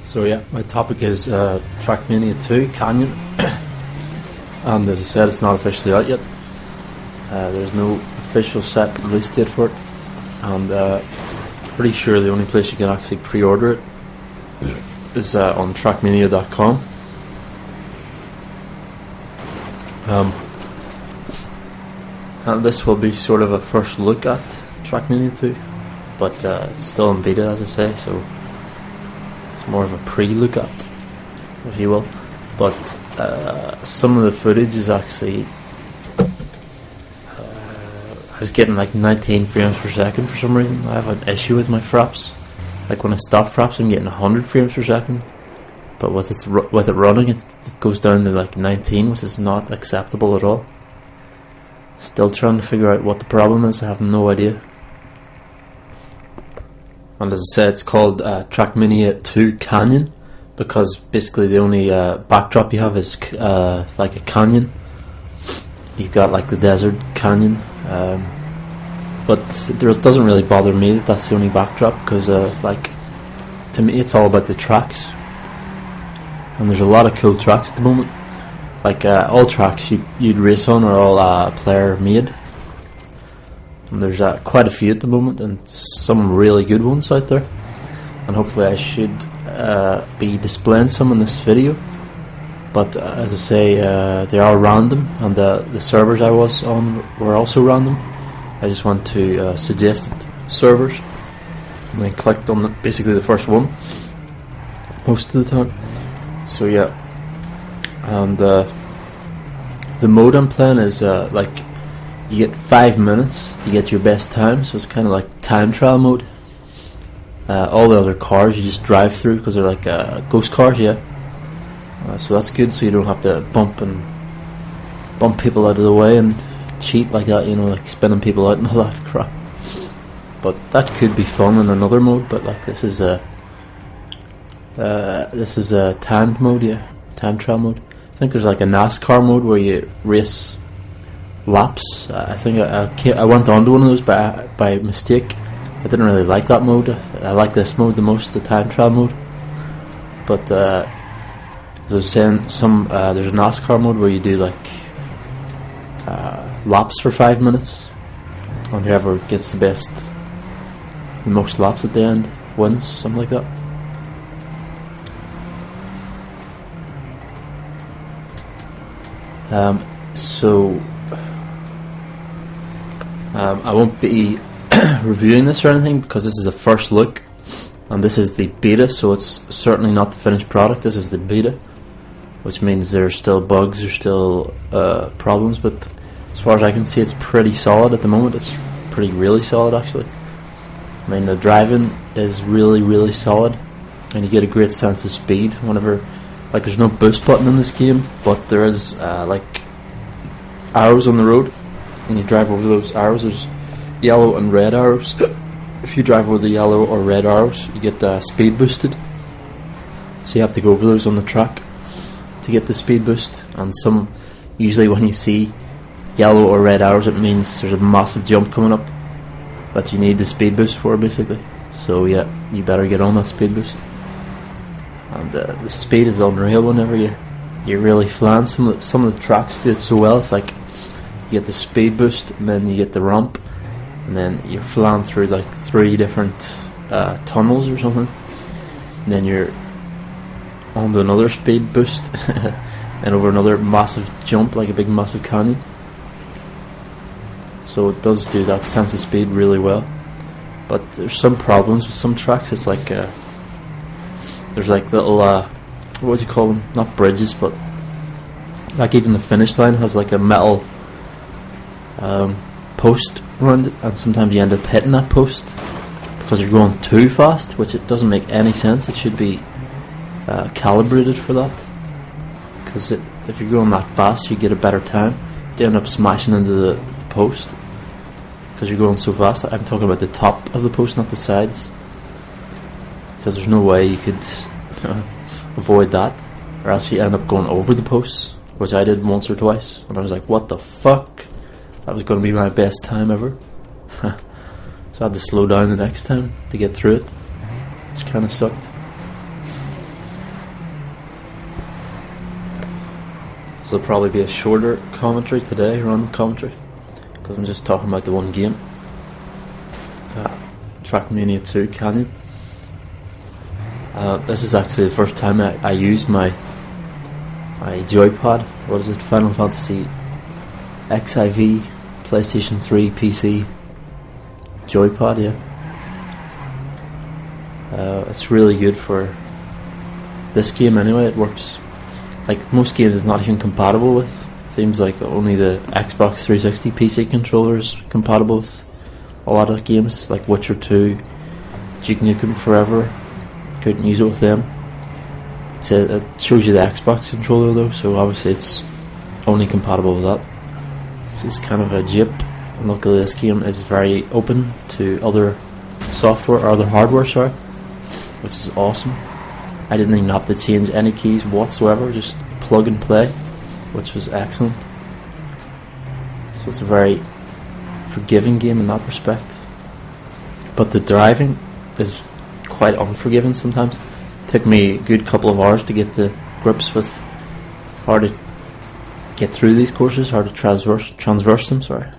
So yeah, my topic is Trackmania 2 Canyon, and as I said, it's not officially out yet. There's no official set release date for it, and pretty sure the only place you can actually pre-order it is on Trackmania.com. And this will be sort of a first look at Trackmania 2, but it's still in beta, as I say, so it's more of a pre-look at, if you will. But some of the footage is actually I was getting like 19 frames per second for some reason. I have an issue with my fraps. Like when I stop fraps, I'm getting 100 frames per second, but with it running, it goes down to like 19, which is not acceptable at all. Still trying to figure out what the problem is. I have no idea. And as I said, it's called Trackmania 2 Canyon because basically the only backdrop you have is like a canyon. You've got like the desert canyon, but it doesn't really bother me that that's the only backdrop because like to me it's all about the tracks, and there's a lot of cool tracks at the moment. Like all tracks you'd race on are all player made, and there's quite a few at the moment, and some really good ones out there. And hopefully I should be displaying some in this video. But as I say, they are random, and the servers I was on were also random. I just went to suggested servers, and then clicked on basically the first one most of the time. So yeah. And the mode I'm playing is like you get 5 minutes to get your best time, so it's kind of like time trial mode. All the other cars you just drive through because they're like ghost cars, yeah. So that's good, so you don't have to bump people out of the way and cheat like that, you know, like spinning people out and all that crap. But that could be fun in another mode. But like this is a timed mode, yeah, time trial mode. I think there's like a NASCAR mode where you race laps. I think I went on to one of those by mistake. I didn't really like that mode. I like this mode the most, the time trial mode. But as I was saying, there's a NASCAR mode where you do like laps for 5 minutes, and whoever gets the most laps at the end wins, something like that. So I won't be reviewing this or anything because this is a first look, and this is the beta, so it's certainly not the finished product. This is the beta, which means there's still bugs, there's still problems, but as far as I can see, it's pretty solid at the moment. It's really solid actually. I mean, the driving is really solid, and you get a great sense of speed whenever, like, there's no boost button in this game, but there is like arrows on the road, and you drive over those arrows. There's yellow and red arrows. If you drive over the yellow or red arrows, you get speed boosted, so you have to go over those on the track to get the speed boost. And usually when you see yellow or red arrows, it means there's a massive jump coming up that you need the speed boost for, basically. So yeah, you better get on that speed boost. And the speed is unreal whenever you're really flying. Some of the tracks do it so well. It's like you get the speed boost, and then you get the ramp, and then you're flying through like 3 different tunnels or something, and then you're onto another speed boost and over another massive jump, like a big massive canyon. So it does do that sense of speed really well. But there's some problems with some tracks. It's like there's like little what would you call them? Not bridges, but like even the finish line has like a metal post around it, and sometimes you end up hitting that post because you're going too fast, which it doesn't make any sense. It should be calibrated for that, because if you're going that fast, you get a better time. You end up smashing into the post because you're going so fast. I'm talking about the top of the post, not the sides, because there's no way you could avoid that, or else you end up going over the posts, which I did once or twice, and I was like, what the fuck, that was going to be my best time ever. So I had to slow down the next time to get through it, which kind of sucked. So it'll probably be a shorter commentary today, random commentary, because I'm just talking about the one game. Trackmania 2 Canyon. This is actually the first time I used my joypad. What is it? Final Fantasy XIV PlayStation 3 PC joypad, yeah. It's really good for this game anyway. It works like most games it's not even compatible with. It seems like only the Xbox 360 PC controller is compatible with a lot of games, like Witcher 2, Duke Nukem Forever. Couldn't use it with them. It shows you the Xbox controller though, so obviously it's only compatible with that. This is kind of a jip, and luckily this game is very open to other software or other hardware, sorry, which is awesome. I didn't even have to change any keys whatsoever, just plug and play, which was excellent. So it's a very forgiving game in that respect. But the driving is quite unforgiving sometimes. It took me a good couple of hours to get to grips with how to get through these courses, how to transverse them, sorry.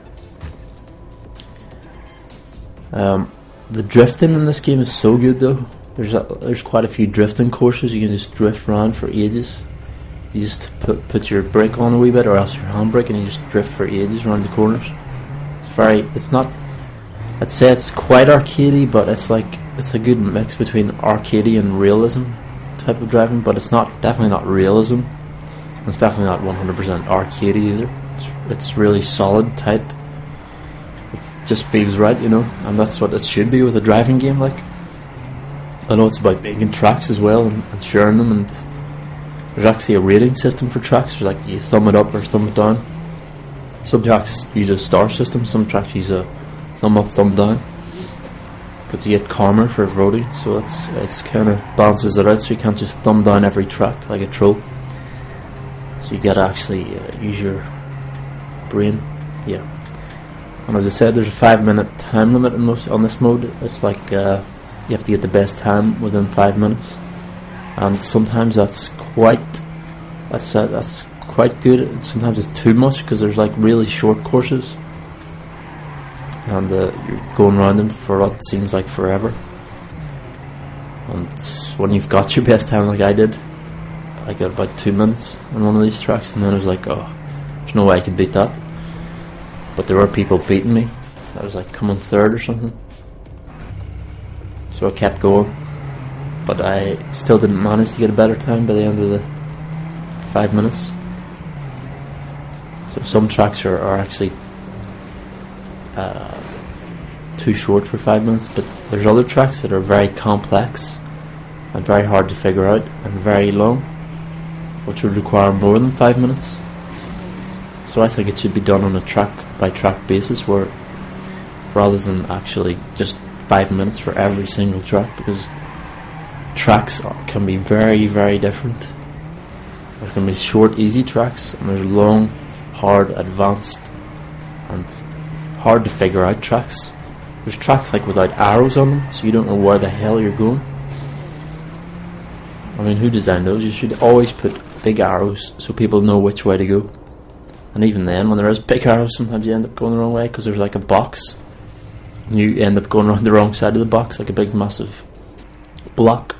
The drifting in this game is so good though. There's quite a few drifting courses. You can just drift around for ages. You just put your brake on a wee bit, or else your handbrake, and you just drift for ages around the corners. It's not, I'd say it's quite arcadey, but it's a good mix between arcadey and realism type of driving, but it's definitely not realism. It's definitely not 100% arcadey either. It's really solid, tight. It just feels right, you know, and that's what it should be with a driving game. Like, I know it's about making tracks as well and sharing them, and there's actually a rating system for tracks. There's like you thumb it up or thumb it down. Some tracks use a star system, some tracks use a thumb up, thumb down. But you get karma for voting, so it's kind of balances it out, so you can't just thumb down every track like a troll. So you gotta actually use your brain, yeah. And as I said, there's a 5-minute time limit on this mode. It's like you have to get the best time within 5 minutes, and sometimes that's quite good. Sometimes it's too much because there's like really short courses, and you're going around them for what seems like forever. And when you've got your best time, like I did, I got about 2 minutes on one of these tracks, and then I was like, oh, there's no way I could beat that. But there were people beating me. I was like coming third or something. So I kept going, but I still didn't manage to get a better time by the end of the 5 minutes. So some tracks are actually too short for 5 minutes, but there's other tracks that are very complex and very hard to figure out and very long, which would require more than 5 minutes. So I think it should be done on a track by track basis, where rather than actually just 5 minutes for every single track, because tracks can be very, very different. There can be short, easy tracks, and there's long, hard, advanced, and hard to figure out tracks. There's tracks like without arrows on them, so you don't know where the hell you're going. I mean, who designed those? You should always put big arrows so people know which way to go. And even then, when there is big arrows, sometimes you end up going the wrong way because there's like a box. You end up going around the wrong side of the box, like a big massive block.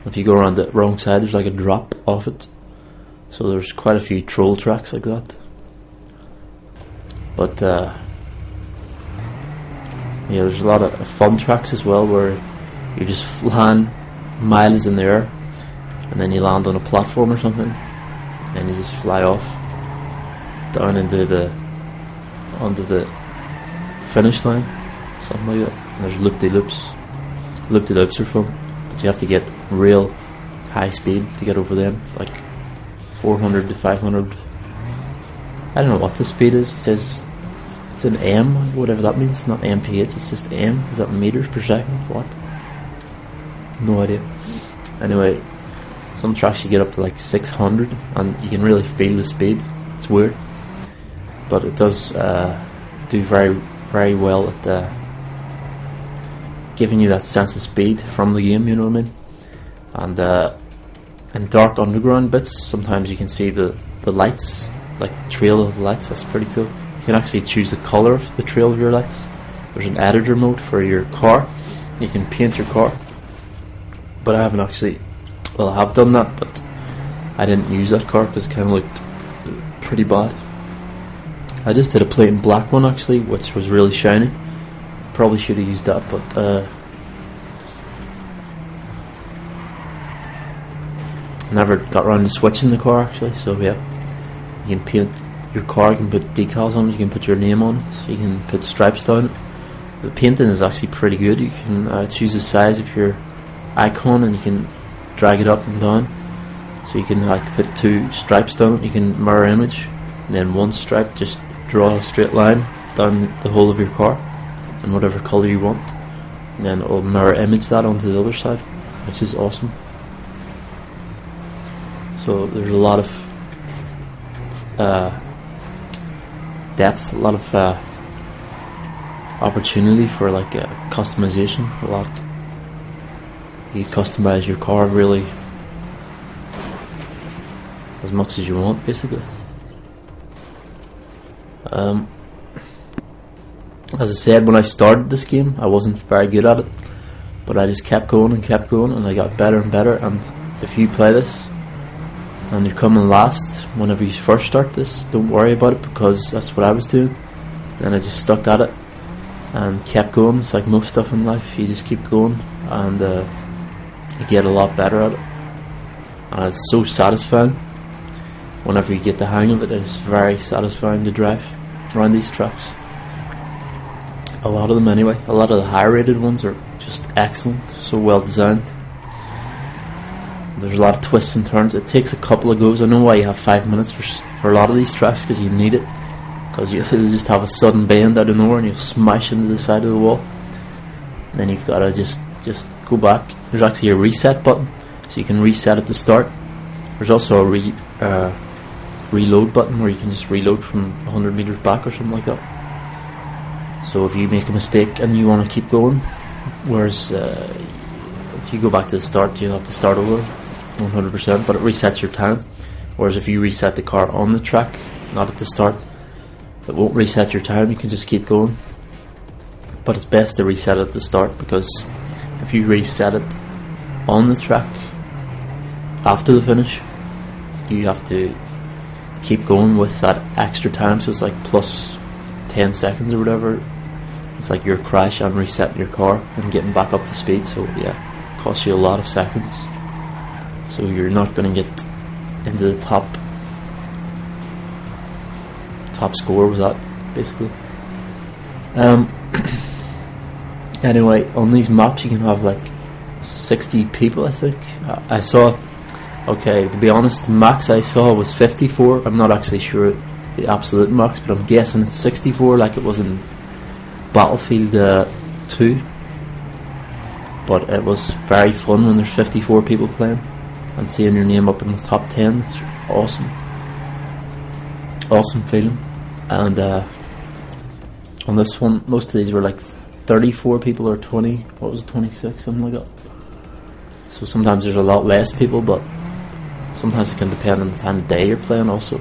If you go around the wrong side, there's like a drop off it. So there's quite a few troll tracks like that. But yeah, there's a lot of fun tracks as well, where you're just flying miles in the air, and then you land on a platform or something, and you just fly off down onto the finish line, something like that. And there's loop-de-loops. Loop-de-loops are fun, but you have to get real high speed to get over them, like 400 to 500. I don't know what the speed is. It says it's an M, whatever that means. It's not mph, it's just M. Is that meters per second? What? No idea. Anyway, some tracks you get up to like 600, and you can really feel the speed. It's weird, but it does do very, very well at giving you that sense of speed from the game, you know what I mean? And in dark underground bits, sometimes you can see the the lights, like the trail of the lights. That's pretty cool. You can actually choose the colour of the trail of your lights. There's an editor mode for your car. You can paint your car, but I haven't actually. Well, I have done that, but I didn't use that car because it kind of looked pretty bad. I just did a plain black one actually, which was really shiny. Probably should have used that, but never got around to switching the car actually. So yeah, you can paint your car, you can put decals on it, you can put your name on it, you can put stripes down it. The painting is actually pretty good. You can choose the size of your icon and you can drag it up and down. So you can like put 2 stripes down it, you can mirror image, and then 1 stripe, just draw a straight line down the whole of your car in whatever colour you want, and then it'll mirror image that onto the other side, which is awesome. So there's a lot of depth, a lot of opportunity for like customization. A lot. You customize your car really as much as you want, basically. As I said, when I started this game, I wasn't very good at it, but I just kept going, and I got better and better. And if you play this and you're coming last whenever you first start this, don't worry about it, because that's what I was doing. Then I just stuck at it and kept going. It's like most stuff in life, you just keep going and you get a lot better at it, and it's so satisfying. Whenever you get the hang of it, it's very satisfying to drive around these tracks. A lot of them anyway. A lot of the high rated ones are just excellent, so well designed. There's a lot of twists and turns. It takes a couple of goes. I know why you have 5 minutes for a lot of these tracks, because you need it, because you'll just have a sudden bend out of nowhere and you'll smash into the side of the wall, and then you've got to just go back. There's actually a reset button, so you can reset at the start. There's also a reload button where you can just reload from 100 meters back or something like that. So if you make a mistake and you want to keep going, whereas if you go back to the start, you'll have to start over 100%, but it resets your time. Whereas if you reset the car on the track, not at the start, it won't reset your time. You can just keep going, but it's best to reset it at the start, because if you reset it on the track after the finish, you have to keep going with that extra time. So it's like plus 10 seconds or whatever. It's like you're crashing and resetting your car and getting back up to speed. So yeah, it costs you a lot of seconds, so you're not going to get into the top score with that, basically. Anyway, on these maps you can have like 60 people, I think. I saw, okay, to be honest, the max I saw was 54. I'm not actually sure the absolute max, but I'm guessing it's 64, like it was in Battlefield 2. But it was very fun when there's 54 people playing, and seeing your name up in the top 10, it's awesome. Awesome feeling. And on this one, most of these were like 34 people or 20, what was it, 26, something like that. So sometimes there's a lot less people, but sometimes it can depend on the time of day you're playing also.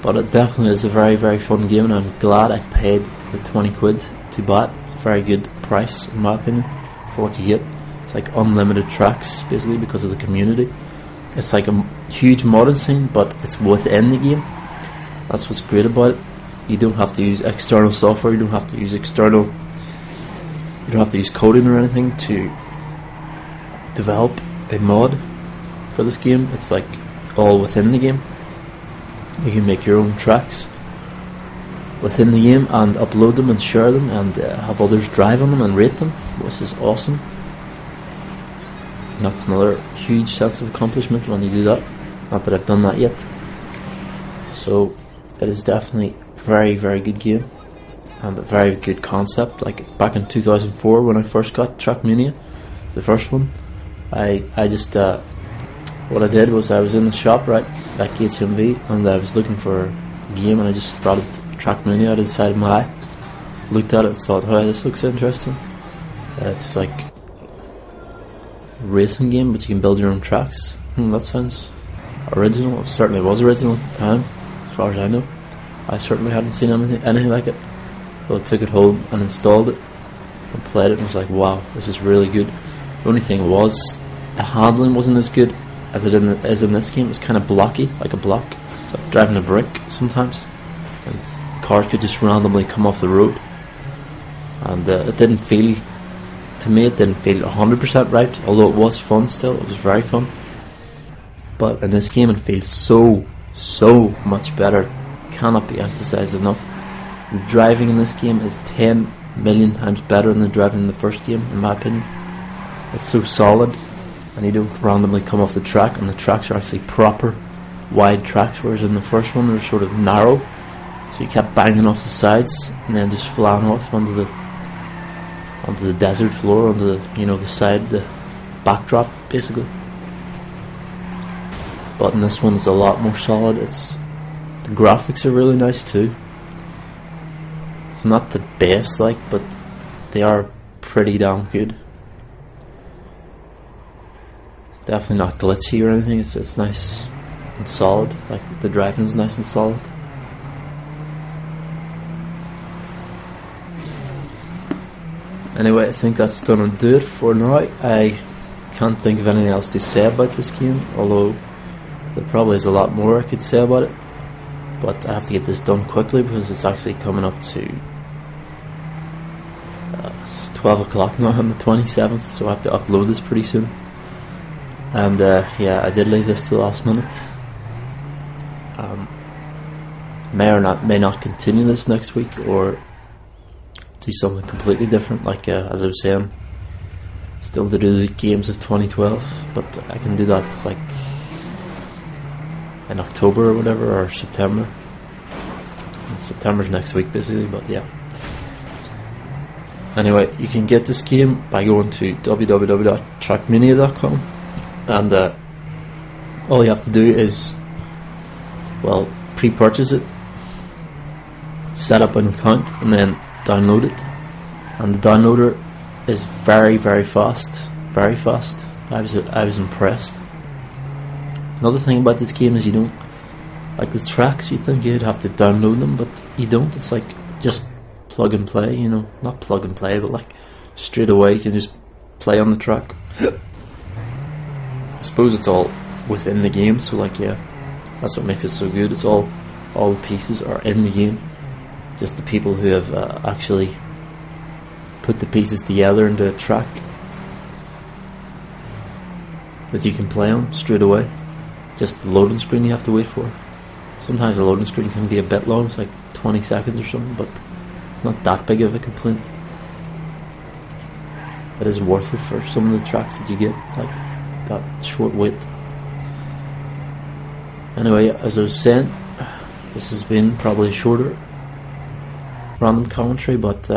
But it definitely is a very, very fun game, and I'm glad I paid the 20 quid to buy it. Very good price, in my opinion, for what you get. It's like unlimited tracks, basically, because of the community. It's like a huge modded scene, but it's within the game. That's what's great about it. You don't have to use external software, you don't have to use coding or anything to develop a mod for this game. It's like all within the game. You can make your own tracks within the game and upload them and share them, and have others drive on them and rate them. This is awesome. And that's another huge sense of accomplishment when you do that. Not that I've done that yet. So it is definitely a very, very good game, and a very good concept. Like back in 2004 when I first got Trackmania, the first one, I just what I did was I was in the shop right at HMV, and I was looking for a game, and I just brought it Trackmania out of the side of my eye, looked at it and thought, oh, this looks interesting. It's like a racing game, but you can build your own tracks. That sounds original. It certainly was original at the time, as far as I know. I certainly hadn't seen anything like it. So I took it home and installed it and played it and was like, wow, this is really good. The only thing was, the handling wasn't as good as it is in this game. It was kind of blocky, like a block. It's like driving a brick sometimes. And cars could just randomly come off the road. And it didn't feel, to me it didn't feel 100% right, although it was fun still, it was very fun. But in this game it feels so much better. Cannot be emphasized enough. The driving in this game is 10 million times better than the driving in the first game, in my opinion. It's so solid, and you don't randomly come off the track, and the tracks are actually proper wide tracks, whereas in the first one they're sort of narrow, so you kept banging off the sides and then just flying off onto the desert floor, onto the, you know, the side, the backdrop basically. But in this one it's a lot more solid. The graphics are really nice too. It's not the best, like, but they are pretty damn good. It's definitely not glitchy or anything. It's nice and solid. Like, the driving's nice and solid. Anyway, I think that's gonna do it for now. I can't think of anything else to say about this game, although there probably is a lot more I could say about it. But I have to get this done quickly because it's actually coming up to 12 o'clock now on the 27th, so I have to upload this pretty soon. And yeah, I did leave this to the last minute. May not continue this next week, or do something completely different, like as I was saying, still to do the games of 2012, but I can do that like in October or whatever, or September. September's next week basically, but yeah. Anyway, you can get this game by going to www.trackmania.com, and all you have to do is, well, pre-purchase it, set up an account, and then download it. And the downloader is very fast. I was impressed. Another thing about this game is you don't, like the tracks, you think you'd have to download them, but you don't. It's like just plug and play, you know, not plug and play, but like straight away you can just play on the track. I suppose it's all within the game, so like, yeah, that's what makes it so good. It's all the pieces are in the game, just the people who have actually put the pieces together into a track that you can play on straight away. Just the loading screen you have to wait for. Sometimes the loading screen can be a bit long, it's like 20 seconds or something, but it's not that big of a complaint. It is worth it for some of the tracks that you get, like that short wait. Anyway, as I was saying, this has been probably a shorter random commentary, but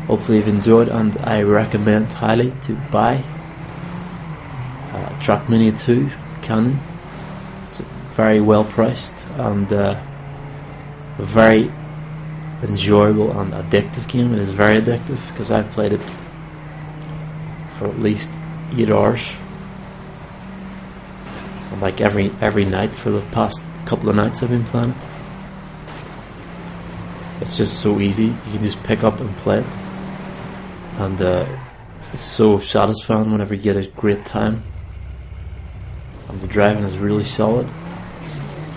hopefully you've enjoyed, and I recommend highly to buy Trackmania 2 Canyon. It's very well priced and a very enjoyable and addictive game. It is very addictive because I've played it for at least 8 hours, and like every night for the past couple of nights I've been playing it. It's just so easy. You can just pick up and play it, and it's so satisfying whenever you get a great time. And the driving is really solid.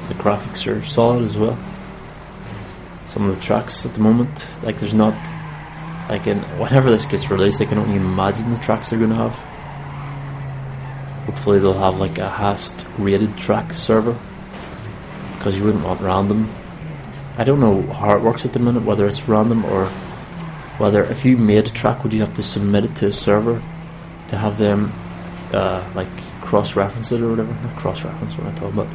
The graphics are solid as well. Some of the tracks at the moment, like there's not, like in whenever this gets released, I can only imagine the tracks they're going to have. Hopefully they'll have like a hast rated track server, because you wouldn't want random. I don't know how it works at the minute, whether it's random or whether if you made a track, would you have to submit it to a server to have them like cross-reference it or whatever? Not cross-reference, what I'm talking about.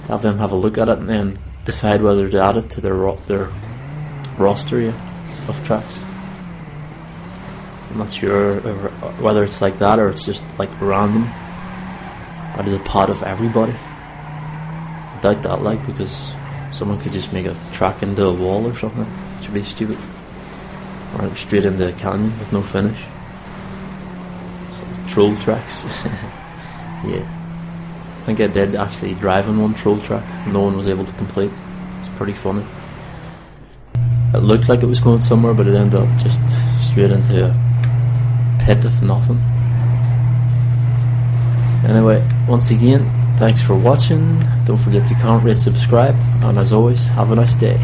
To have them have a look at it and then decide whether to add it to their roster of tracks. I'm not sure whether it's like that or it's just like random out of the pot of everybody. I doubt that, like, because someone could just make a track into a wall or something, which would be stupid, or straight into a canyon with no finish. So troll tracks. Yeah. think I did actually drive on one troll track. No one was able to complete. It's pretty funny. It looked like it was going somewhere, but it ended up just straight into a pit of nothing. Anyway, once again, thanks for watching. Don't forget to comment, rate, subscribe, and as always, have a nice day.